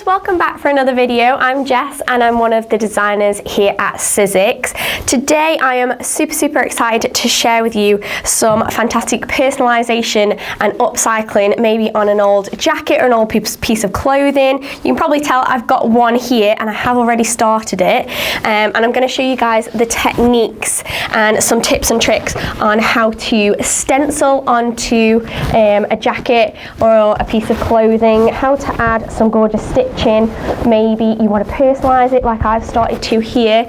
guys, welcome back for another video. I'm Jess and I'm one of the designers here at Sizzix. Today I am super excited to share with you some fantastic personalisation and upcycling, maybe on an old jacket or an old piece of clothing. You can probably tell I've got one here and I have already started it, and I'm going to show you guys the techniques and some tips and tricks on how to stencil onto a jacket or a piece of clothing, how to add some gorgeous stitching. Maybe you want to personalise it like I've started to here.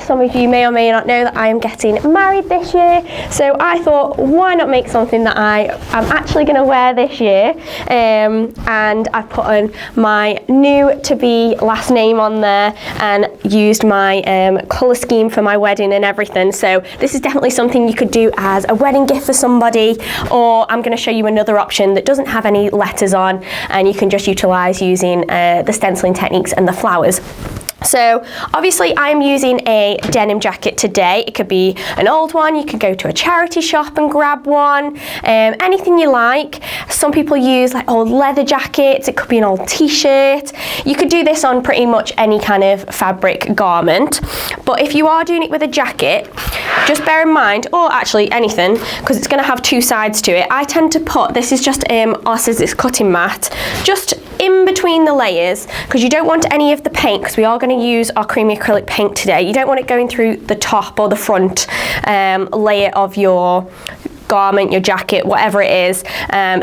Some of you may or may not know that I am getting married this year, so I thought, why not make something that I am actually going to wear this year, and I've put on my new to be last name on there and used my colour scheme for my wedding and everything. So this is definitely something you could do as a wedding gift for somebody, or I'm going to show you another option that doesn't have any letters on and you can just utilise using the stenciling techniques and the flowers. So obviously I'm using a denim jacket today. It could be an old one, you could go to a charity shop and grab one, anything you like. Some people use like old leather jackets, it could be an old t-shirt. You could do this on pretty much any kind of fabric garment, but if you are doing it with a jacket, just bear in mind, or actually anything, because it's going to have two sides to it. I tend to put, this is just our Sizzix cutting mat, just in between the layers, because you don't want any of the paint, because we are going to use our creamy acrylic paint today. You don't want it going through the top or the front layer of your garment, your jacket, whatever it is.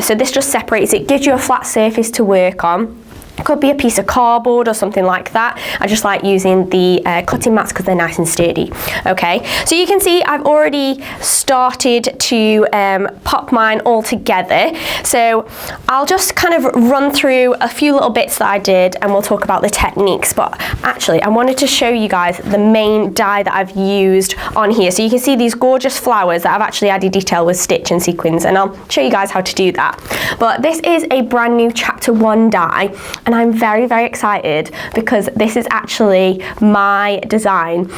So this just separates it, gives you a flat surface to work on. It could be a piece of cardboard or something like that. I just like using the cutting mats because they're nice and sturdy. Okay, so you can see I've already started to pop mine all together. So I'll just kind of run through a few little bits that I did and we'll talk about the techniques. But actually I wanted to show you guys the main dye that I've used on here. So you can see these gorgeous flowers that I've actually added detail with stitch and sequins, and I'll show you guys how to do that. But this is a brand new chapter 1 dye, and I'm very excited because this is actually my design.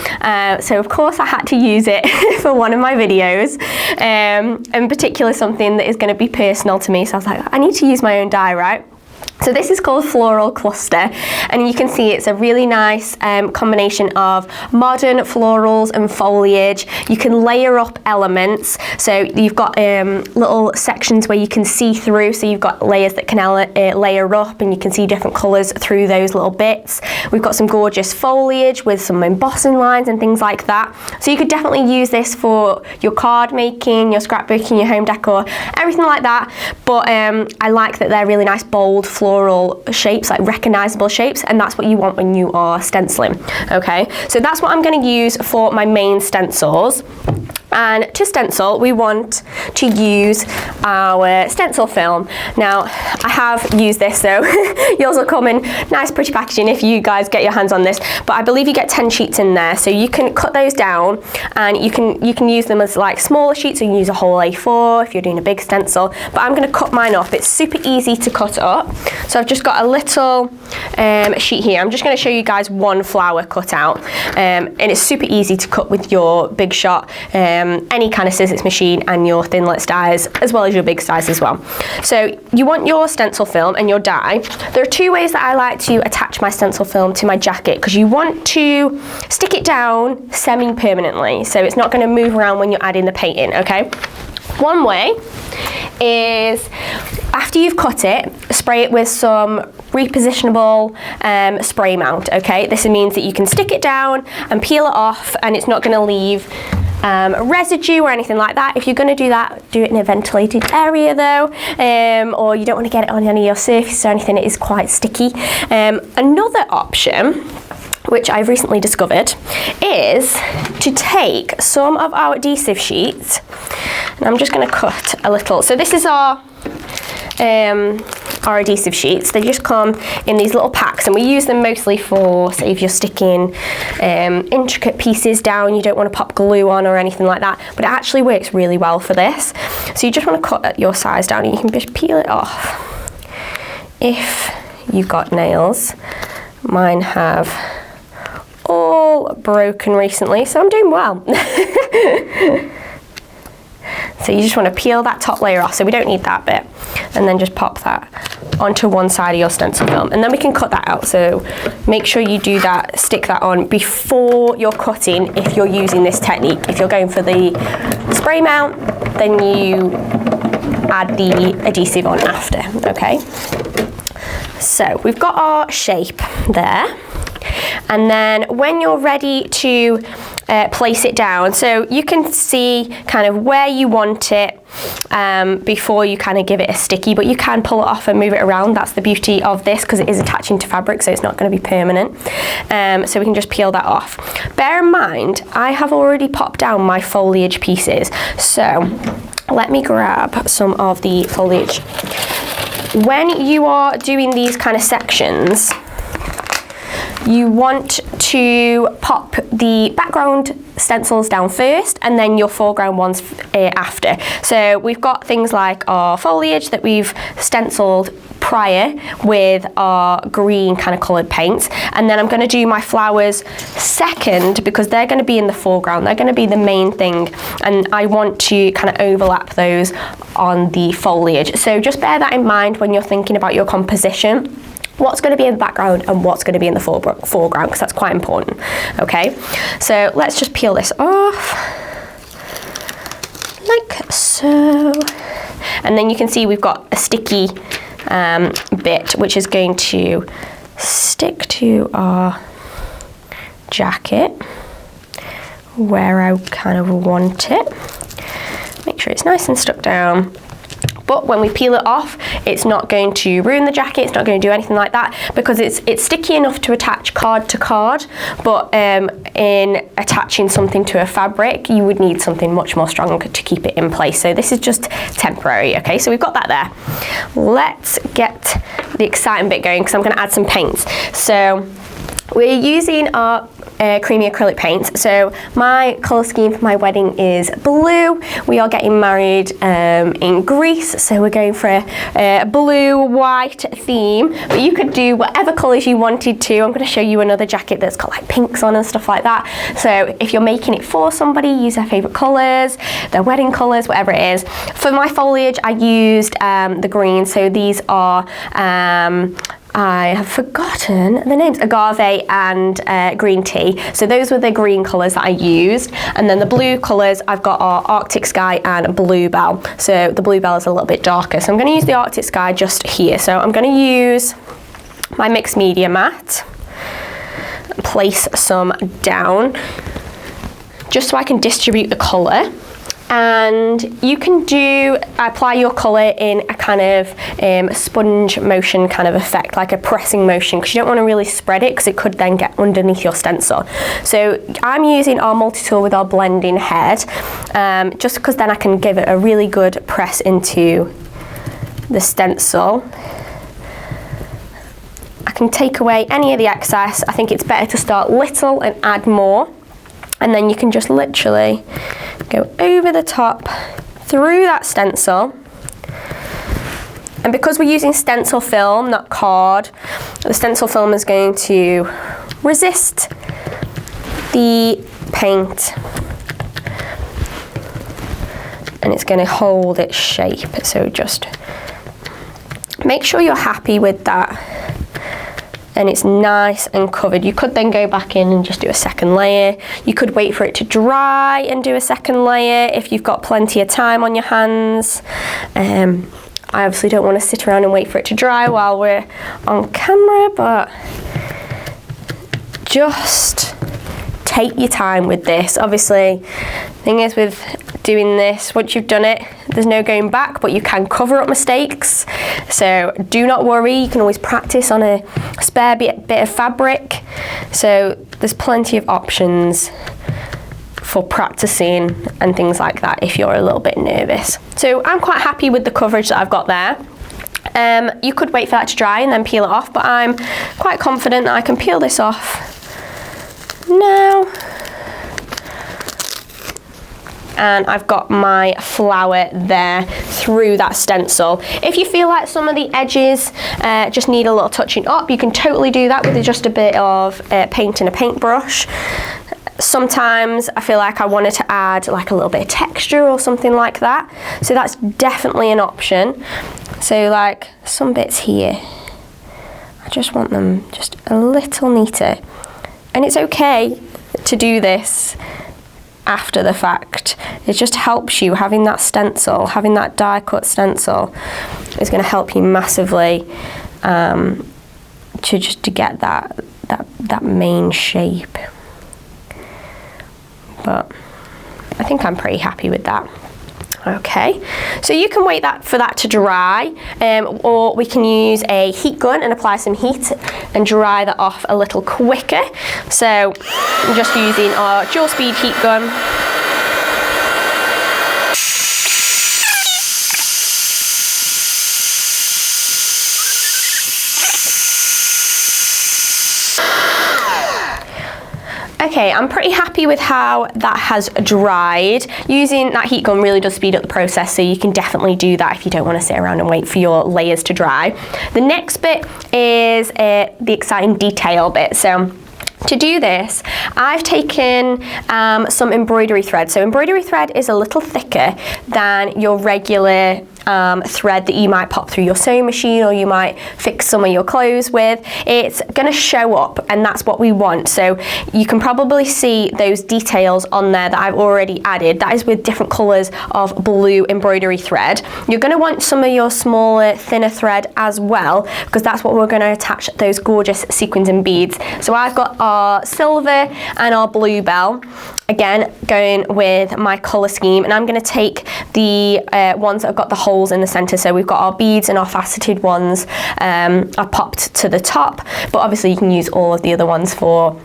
So of course I had to use it for one of my videos, in particular something that is going to be personal to me. So I was like, I need to use my own dye, right? So this is called Floral Cluster, and you can see it's a really nice combination of modern florals and foliage. You can layer up elements, so you've got little sections where you can see through, so you've got layers that can layer up and you can see different colours through those little bits. We've got some gorgeous foliage with some embossing lines and things like that. So you could definitely use this for your card making, your scrapbooking, your home decor, everything like that. But I like that they're really nice, bold, floral shapes, like recognizable shapes, and that's what you want when you are stenciling. Okay, so that's what I'm going to use for my main stencils. And to stencil, we want to use our stencil film. Now, I have used this, so yours will come in nice pretty packaging if you guys get your hands on this, but I believe you get 10 sheets in there, so you can cut those down and you can use them as like smaller sheets, or you can use a whole A4 if you're doing a big stencil, but I'm going to cut mine up. It's super easy to cut up. So I've just got a little sheet here. I'm just going to show you guys one flower cut out, and it's super easy to cut with your big shot, any kind of Sizzix machine, and your thinlets dies as well as your big dies as well. So you want your stencil film and your dye. There are two ways that I like to attach my stencil film to my jacket, because you want to stick it down semi-permanently, so it's not going to move around when you're adding the paint in. Okay, one way is after you've cut it, spray it with some repositionable spray mount. Okay, this means that you can stick it down and peel it off, and it's not going to leave residue or anything like that. If you're going to do that, do it in a ventilated area though, or you don't want to get it on any of your surface or anything. It is quite sticky. Another option, which I've recently discovered, is to take some of our adhesive sheets, and I'm just going to cut a little. So this is our adhesive sheets. They just come in these little packs, and we use them mostly for, say, if you're sticking intricate pieces down, you don't want to pop glue on or anything like that, but it actually works really well for this. So you just want to cut at your size down, and you can just peel it off if you've got nails. Mine have all broken recently, so I'm doing well. So you just want to peel that top layer off, so we don't need that bit, and then just pop that onto one side of your stencil film, and then we can cut that out. So make sure you do that, stick that on before you're cutting if you're using this technique. If you're going for the spray mount, then you add the adhesive on after, okay? So we've got our shape there, and then when you're ready to place it down, so you can see kind of where you want it before you kind of give it a sticky, but you can pull it off and move it around. That's the beauty of this, because it is attaching to fabric, so it's not going to be permanent. So we can just peel that off. Bear in mind, I have already popped down my foliage pieces, so let me grab some of the foliage. When you are doing these kind of sections, you want to pop the background stencils down first and then your foreground ones after. So we've got things like our foliage that we've stenciled prior with our green kind of coloured paints, and then I'm going to do my flowers second because they're going to be in the foreground, they're going to be the main thing, and I want to kind of overlap those on the foliage. So just bear that in mind when you're thinking about your composition, what's going to be in the background and what's going to be in the foreground, because that's quite important. Okay, so let's just peel this off like so, and then you can see we've got a sticky bit which is going to stick to our jacket where I kind of want it. Make sure it's nice and stuck down. But when we peel it off, it's not going to ruin the jacket, it's not going to do anything like that, because it's sticky enough to attach card to card, but in attaching something to a fabric, you would need something much more strong to keep it in place. So this is just temporary, okay? So we've got that there. Let's get the exciting bit going, because I'm going to add some paints. So we're using our creamy acrylic paints. So my colour scheme for my wedding is blue. We are getting married in Greece, so we're going for a blue-white theme, but you could do whatever colours you wanted to. I'm going to show you another jacket that's got like pinks on and stuff like that. So if you're making it for somebody, use their favourite colours, their wedding colours, whatever it is. For my foliage, I used the green, so these are I have forgotten the names, agave and green tea. So those were the green colours that I used. And then the blue colours, I've got our Arctic Sky and Bluebell. So the Bluebell is a little bit darker. So I'm going to use the Arctic Sky just here. So I'm going to use my mixed media mat, place some down, just so I can distribute the colour. And you can apply your colour in a kind of sponge motion kind of effect, like a pressing motion, because you don't want to really spread it, because it could then get underneath your stencil. So I'm using our multi-tool with our blending head, just because then I can give it a really good press into the stencil. I can take away any of the excess. I think it's better to start little and add more. And then you can just literally go over the top through that stencil. And because we're using stencil film, not card, the stencil film is going to resist the paint and it's going to hold its shape. So just make sure you're happy with that and it's nice and covered. You could then go back in and just do a second layer. You could wait for it to dry and do a second layer if you've got plenty of time on your hands. I obviously don't want to sit around and wait for it to dry while we're on camera, but just take your time with this. Obviously, the thing is with doing this, once you've done it, there's no going back, but you can cover up mistakes. So do not worry, you can always practice on a spare bit of fabric. So there's plenty of options for practicing and things like that if you're a little bit nervous. So I'm quite happy with the coverage that I've got there. You could wait for that to dry and then peel it off, but I'm quite confident that I can peel this off now. And I've got my flower there through that stencil. If you feel like some of the edges just need a little touching up, you can totally do that with just a bit of paint and a paintbrush. Sometimes I feel like I wanted to add like a little bit of texture or something like that. So that's definitely an option. So like some bits here, I just want them just a little neater. And it's okay to do this after the fact. It just helps you, having that stencil, having that die cut stencil is going to help you massively to get that main shape. But I think I'm pretty happy with that. Okay, so you can wait for that to dry, or we can use a heat gun and apply some heat and dry that off a little quicker. So I'm just using our dual speed heat gun. Okay, I'm pretty happy with how that has dried. Using that heat gun really does speed up the process, so you can definitely do that if you don't want to sit around and wait for your layers to dry. The next bit is the exciting detail bit. So to do this, I've taken some embroidery thread. So embroidery thread is a little thicker than your regular thread that you might pop through your sewing machine or you might fix some of your clothes with. It's going to show up, and that's what we want. So you can probably see those details on there that I've already added. That is with different colours of blue embroidery thread. You're going to want some of your smaller, thinner thread as well, because that's what we're going to attach those gorgeous sequins and beads. So I've got our silver and our bluebell. Again, going with my colour scheme, and I'm going to take the ones that have got the holes in the centre. So we've got our beads and our faceted ones are popped to the top, but obviously you can use all of the other ones for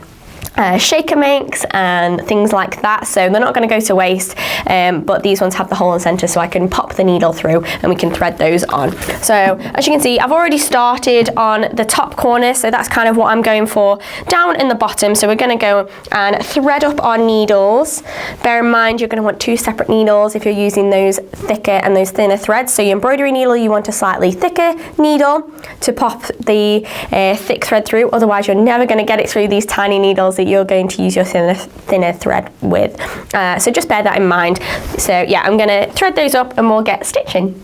shaker makes and things like that, so they're not going to go to waste, but these ones have the hole in the centre, so I can pop the needle through and we can thread those on. So as you can see, I've already started on the top corner, so that's kind of what I'm going for down in the bottom. So we're going to go and thread up our needles. Bear in mind, you're going to want two separate needles if you're using those thicker and those thinner threads. So your embroidery needle, you want a slightly thicker needle to pop the thick thread through, otherwise you're never going to get it through these tiny needles that you're going to use your thinner thread with. So just bear that in mind. So yeah, I'm going to thread those up and we'll get stitching.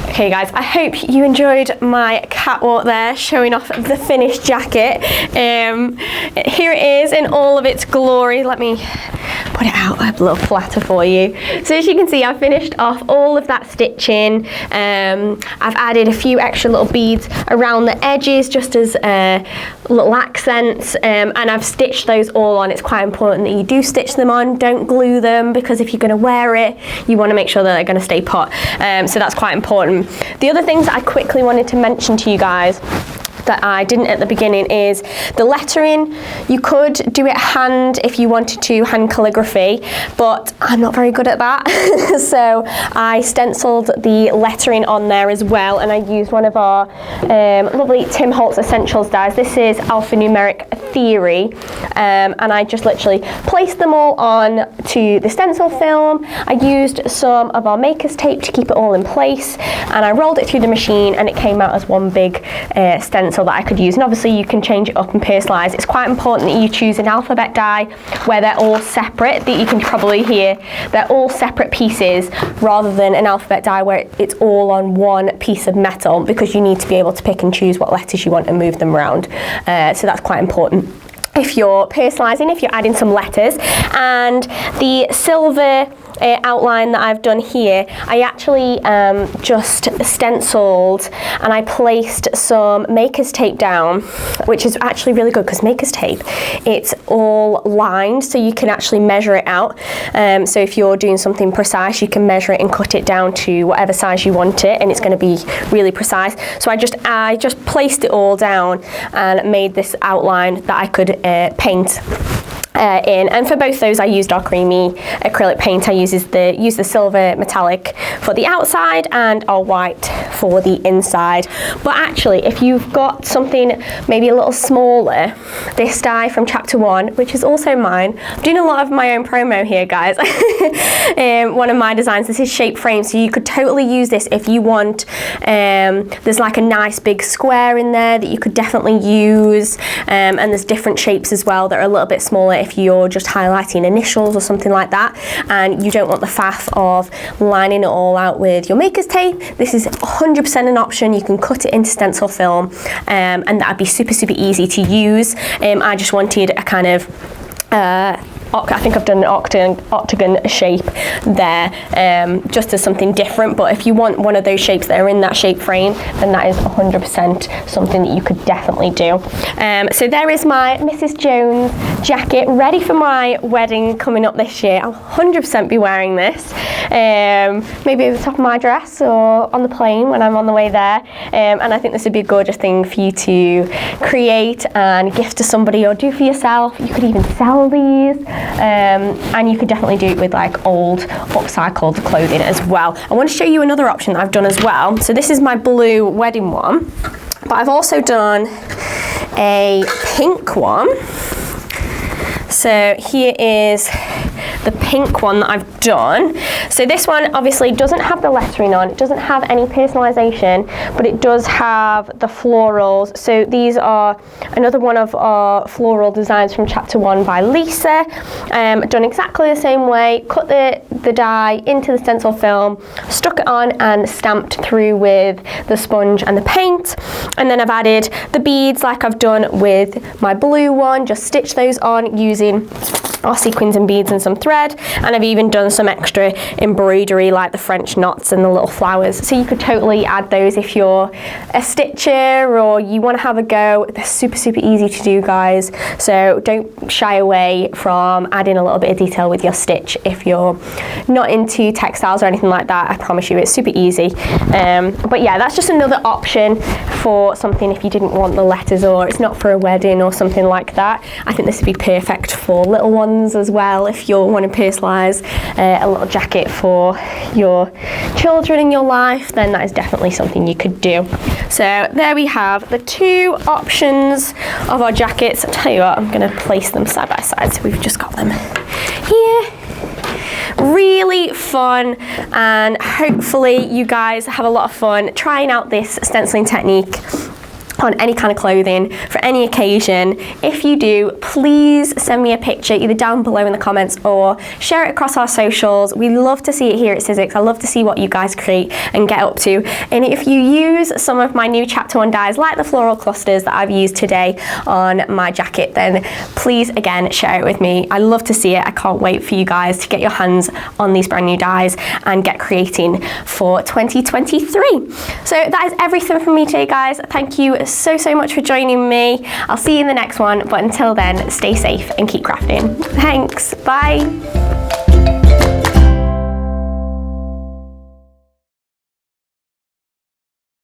Okay guys, I hope you enjoyed my catwalk there, showing off the finished jacket. Here it is in all of its glory. Let me put it out a little flatter for you. So as you can see, I've finished off all of that stitching. I've added a few extra little beads around the edges just as little accents, and I've stitched those all on. It's quite important that you do stitch them on, don't glue them, because if you're going to wear it, you want to make sure that they're going to stay put. So that's quite important. The other things that I quickly wanted to mention to you guys that I didn't at the beginning is the lettering. You could do it hand if you wanted to, hand calligraphy, but I'm not very good at that. So I stenciled the lettering on there as well, and I used one of our lovely Tim Holtz Essentials dies. This is alphanumeric theory, and I just literally placed them all on to the stencil film. I used some of our maker's tape to keep it all in place, and I rolled it through the machine, and it came out as one big stencil that I could use. And obviously you can change it up and personalise. It's quite important that you choose an alphabet die where they're all separate, that you can probably hear they're all separate pieces, rather than an alphabet die where it's all on one piece of metal, because you need to be able to pick and choose what letters you want and move them around. So that's quite important if you're personalising, if you're adding some letters. And the silver outline that I've done here, I actually just stenciled and I placed some maker's tape down, which is actually really good because maker's tape, it's all lined so you can actually measure it out. So if you're doing something precise, you can measure it and cut it down to whatever size you want it, and it's going to be really precise. So I just placed it all down and made this outline that I could paint in, and for both those I used our creamy acrylic paint. I used the silver metallic for the outside and our white for the inside. But actually, if you've got something maybe a little smaller, this die from chapter 1, which is also mine, I'm doing a lot of my own promo here, guys. One of my designs, this is shape frame, so you could totally use this if you want. There's like a nice big square in there that you could definitely use, and there's different shapes as well that are a little bit smaller if you're just highlighting initials or something like that and you don't want the faff of lining it all out with your maker's tape. This is 100% an option. You can cut it into stencil film, and that'd be super easy to use. I just wanted a kind of I think I've done an octagon shape there, just as something different, but if you want one of those shapes that are in that shape frame, then that is 100% something that you could definitely do. So there is my Mrs. Jones jacket, ready for my wedding coming up this year. I'll 100% be wearing this, maybe over the top of my dress or on the plane when I'm on the way there, and I think this would be a gorgeous thing for you to create and gift to somebody or do for yourself. You could even sell these. And you could definitely do it with like old upcycled clothing as well. I want to show you another option that I've done as well. So this is my blue wedding one, but I've also done a pink one. So here is the pink one that I've done. So this one obviously doesn't have the lettering on, it doesn't have any personalisation, but it does have the florals. So these are another one of our floral designs from chapter 1 by Lisa. Done exactly the same way, cut the die into the stencil film, stuck it on and stamped through with the sponge and the paint. And then I've added the beads like I've done with my blue one, just stitch those on using our sequins and beads and some thread, and I've even done some extra embroidery like the French knots and the little flowers, so you could totally add those if you're a stitcher or you want to have a go. They're super easy to do, guys, so don't shy away from adding a little bit of detail with your stitch if you're not into textiles or anything like that. I promise you it's super easy. But yeah, that's just another option for something if you didn't want the letters or it's not for a wedding or something like that. I think this would be perfect for little ones as well. If you're wanting to personalise a little jacket for your children in your life, then that is definitely something you could do. So there we have the two options of our jackets. I'll tell you what, I'm going to place them side by side so we've just got them here. Really fun, and hopefully you guys have a lot of fun trying out this stenciling technique on any kind of clothing for any occasion. If you do, please send me a picture either down below in the comments or share it across our socials. We love to see it here at Sizzix. I love to see what you guys create and get up to. And if you use some of my new chapter 1 dies like the floral clusters that I've used today on my jacket, then please again share it with me. I love to see it. I can't wait for you guys to get your hands on these brand new dies and get creating for 2023. So that is everything from me today, guys. Thank you so much for joining me. I'll see you in the next one, but until then, stay safe and keep crafting. Thanks, bye.